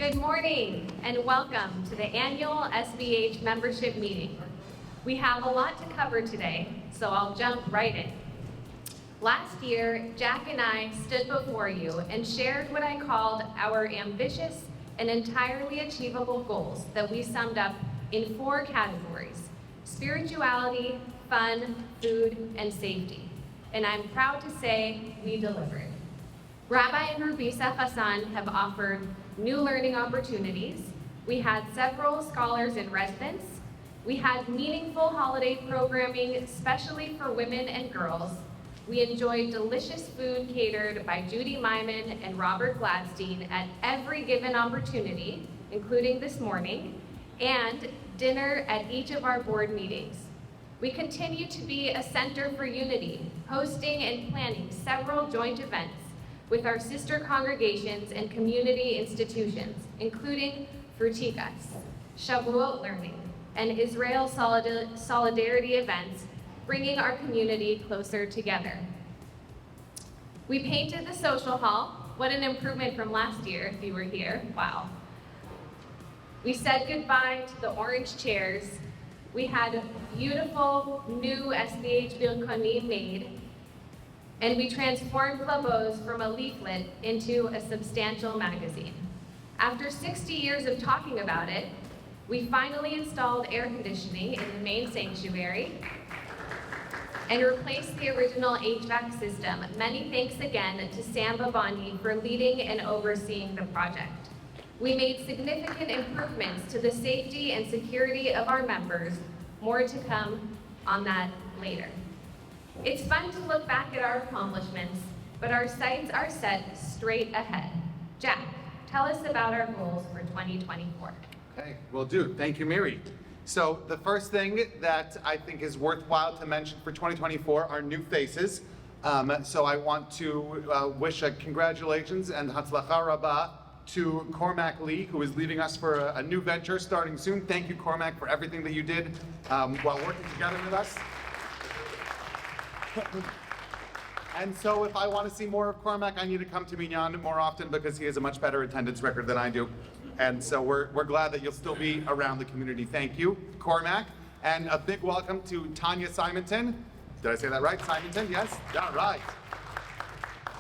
Good morning and welcome to the annual SBH membership meeting. We have a lot to cover today, so I'll jump right in. Last year, Jack and I stood before you and shared what I called our ambitious and entirely achievable goals that we summed up in 4 categories: spirituality, fun, food, and safety. And I'm proud to say we delivered. Rabbi and Rubisa Hassan have offered new learning opportunities. We had several scholars in residence. We had meaningful holiday programming, especially for women and girls. We enjoyed delicious food catered by Judy Myman and Robert Gladstein at every given opportunity, including this morning, and dinner at each of our board meetings. We continue to be a center for unity, hosting and planning several joint events with our sister congregations and community institutions, including Frutikas, Shavuot Learning, and Israel Solidarity events, bringing our community closer together. We painted the social hall. What an improvement from last year, if you were here. Wow. We said goodbye to the orange chairs. We had beautiful new SBH Bilkoni made, and we transformed Labos from a leaflet into a substantial magazine. After 60 years of talking about it, we finally installed air conditioning in the main sanctuary and replaced the original HVAC system. Many thanks again to Sam Babani for leading and overseeing the project. We made significant improvements to the safety and security of our members. More to come on that later. It's fun to look back at our accomplishments, but our sights are set straight ahead. Jack, tell us about our goals for 2024. Okay, will do. Thank you, Miri. So the first thing that I think is worthwhile to mention for 2024 are new faces. So I want to wish a congratulations and Hatzlacha Rabbah to Cormac Lee, who is leaving us for a new venture starting soon. Thank you, Cormac, for everything that you did while working together with us. And so if I want to see more of Cormac, I need to come to Minyan more often because he has a much better attendance record than I do. And so we're glad that you'll still be around the community. Thank you, Cormac. And a big welcome to Tanya Simonton. Did I say that right? Simonton, yes? Yeah, right.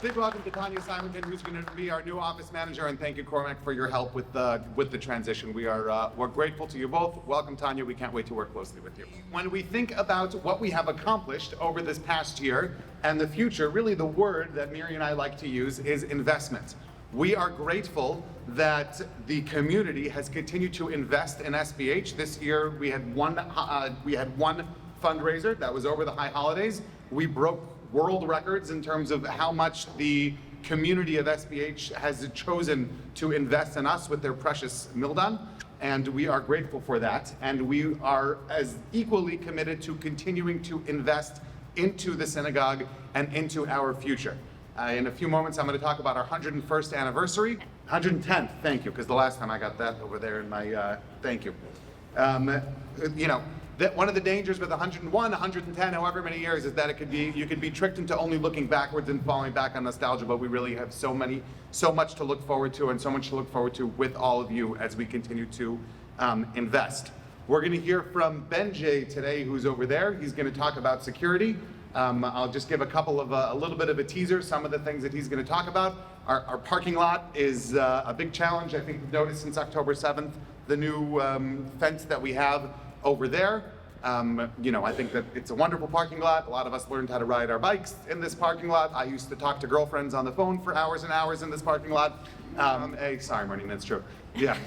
Big welcome to Tanya Simonton, who's going to be our new office manager, and thank you, Cormac, for your help with the transition. We're grateful to you both. Welcome, Tanya. We can't wait to work closely with you. When we think about what we have accomplished over this past year and the future, really the word that Miri and I like to use is investment. We are grateful that the community has continued to invest in SBH. This year we had one fundraiser that was over the high holidays. We broke world records in terms of how much the community of SBH has chosen to invest in us with their precious mildan, and we are grateful for that. And we are as equally committed to continuing to invest into the synagogue and into our future. In a few moments, I'm going to talk about our 101st anniversary. 110th, thank you, because the last time I got that over there in my, thank you. That one of the dangers with 101, 110, however many years, is that you could be tricked into only looking backwards and falling back on nostalgia, but we really have so much to look forward to and so much to look forward to with all of you as we continue to invest. We're going to hear from Benjay today, who's over there. He's going to talk about security. I'll just give a little bit of a teaser, some of the things that he's going to talk about. Our parking lot is a big challenge. I think you've noticed since October 7th, the new fence that we have over there. I think that it's a wonderful parking lot. A lot of us learned how to ride our bikes in this parking lot. I used to talk to girlfriends on the phone for hours and hours in this parking lot. Sorry, Marnie, that's true. Yeah.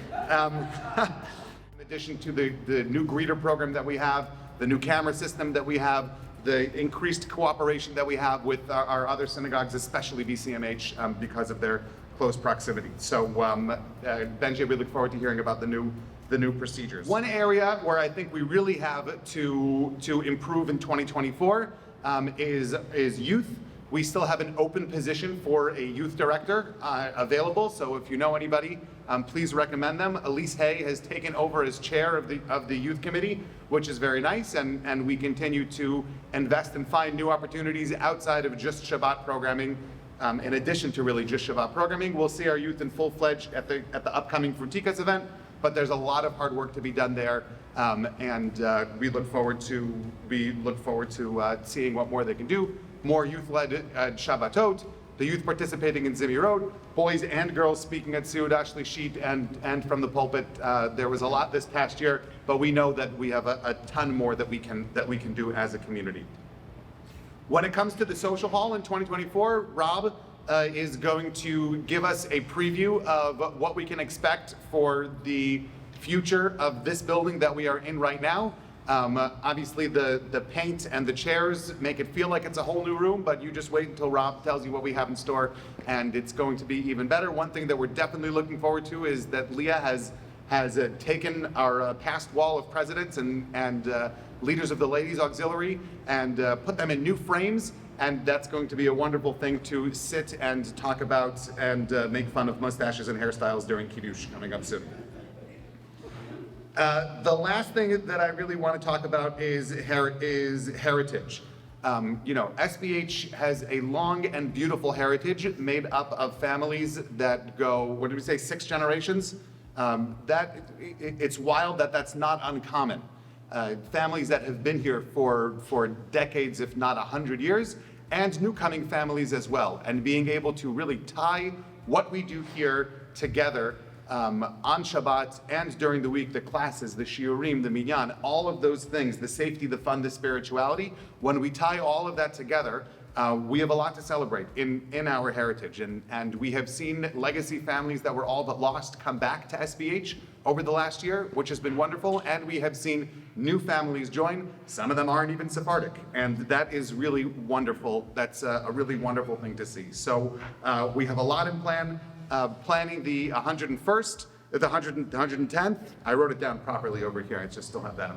In addition to the new greeter program that we have, the new camera system that we have, the increased cooperation that we have with our other synagogues, especially BCMH, because of their close proximity. So, Benjay, we look forward to hearing about the new procedures. One area where I think we really have to improve in 2024 is youth. We still have an open position for a youth director available, so if you know anybody, please recommend them. Elise Hay has taken over as chair of the youth committee, which is very nice, and we continue to invest and find new opportunities outside of just Shabbat programming in addition to really just Shabbat programming. We'll see our youth in full-fledged at the upcoming Frutikas event, but there's a lot of hard work to be done there, and we look forward to seeing what more they can do. More youth-led Shabbatot, the youth participating in Zimirot, boys and girls speaking at Seudah Shlishit and from the pulpit. There was a lot this past year, but we know that we have a ton more that we can do as a community. When it comes to the social hall in 2024, Rob is going to give us a preview of what we can expect for the future of this building that we are in right now. Obviously the paint and the chairs make it feel like it's a whole new room, but you just wait until Rob tells you what we have in store, and it's going to be even better. One thing that we're definitely looking forward to is that Leah has taken our past wall of presidents and leaders of the Ladies Auxiliary and put them in new frames, and that's going to be a wonderful thing to sit and talk about and make fun of mustaches and hairstyles during Kiddush coming up soon. The last thing that I really want to talk about is heritage. SBH has a long and beautiful heritage made up of families that go, what did we say, 6 generations? It's wild that that's not uncommon. Families that have been here for decades, if not 100 years, and new-coming families as well, and being able to really tie what we do here together on Shabbat and during the week, the classes, the shiurim, the minyan, all of those things, the safety, the fun, the spirituality. When we tie all of that together, we have a lot to celebrate in our heritage. And we have seen legacy families that were all but lost come back to SBH over the last year, which has been wonderful. And we have seen new families join. Some of them aren't even Sephardic. And that is really wonderful. That's a really wonderful thing to see. So we have a lot in plan. Planning the 101st, the 110th. I wrote it down properly over here. I just still have that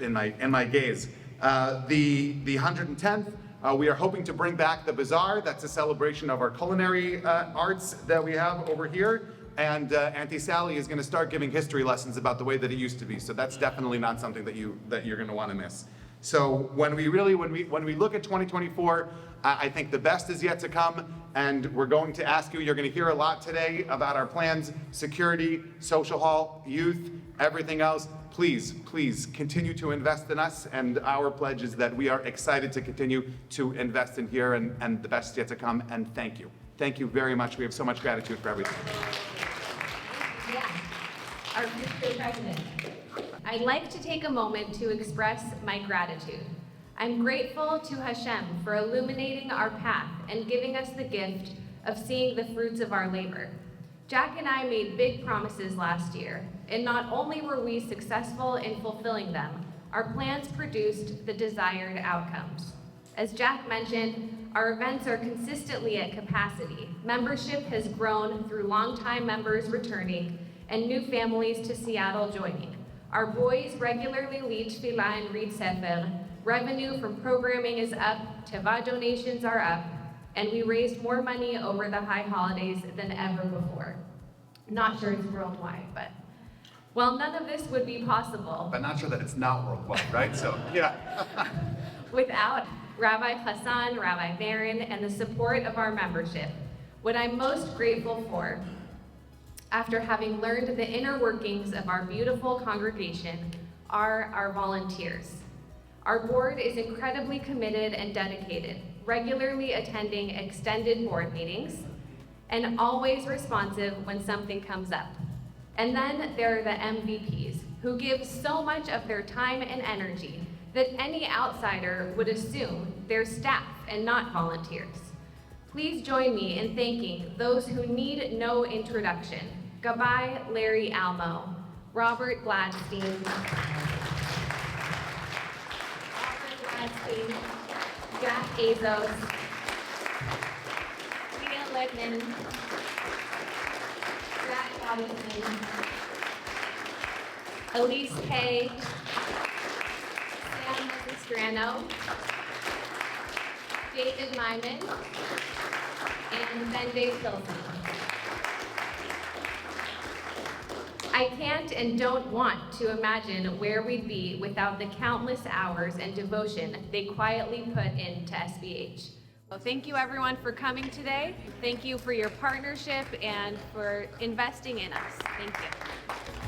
in my gaze. The 110th. We are hoping to bring back the bazaar. That's a celebration of our culinary arts that we have over here. And Auntie Sally is going to start giving history lessons about the way that it used to be. So that's definitely not something that you're going to want to miss. So when we look at 2024, I think the best is yet to come, and we're going to ask you. You're going to hear a lot today about our plans: security, social hall, youth, everything else. Please continue to invest in us, and our pledge is that we are excited to continue to invest in here, and the best is yet to come. And thank you very much. We have so much gratitude for everything. Yeah, our future president. I'd like to take a moment to express my gratitude. I'm grateful to Hashem for illuminating our path and giving us the gift of seeing the fruits of our labor. Jack and I made big promises last year, and not only were we successful in fulfilling them, our plans produced the desired outcomes. As Jack mentioned, our events are consistently at capacity. Membership has grown through longtime members returning and new families to Seattle joining. Our boys regularly lead tefillah and read sefer. Revenue from programming is up, teva donations are up, and we raised more money over the high holidays than ever before. Not sure it's worldwide, but well, none of this would be possible. But not sure that it's not worldwide, right? So, yeah. Without Rabbi Hassan, Rabbi Barron, and the support of our membership. What I'm most grateful for, after having learned the inner workings of our beautiful congregation, are our volunteers. Our board is incredibly committed and dedicated, regularly attending extended board meetings, and always responsive when something comes up. And then there are the MVPs, who give so much of their time and energy that any outsider would assume they're staff and not volunteers. Please join me in thanking those who need no introduction: Gabbai Larry Almo, Robert Gladstein, Jack Azose, Leah Lipman, Jack Gottesman, Elise Kay, Sam Mastrano, David Myman, and Benjay Tilson. I can't and don't want to imagine where we'd be without the countless hours and devotion they quietly put into SBH. So thank you everyone for coming today. Thank you for your partnership and for investing in us. Thank you.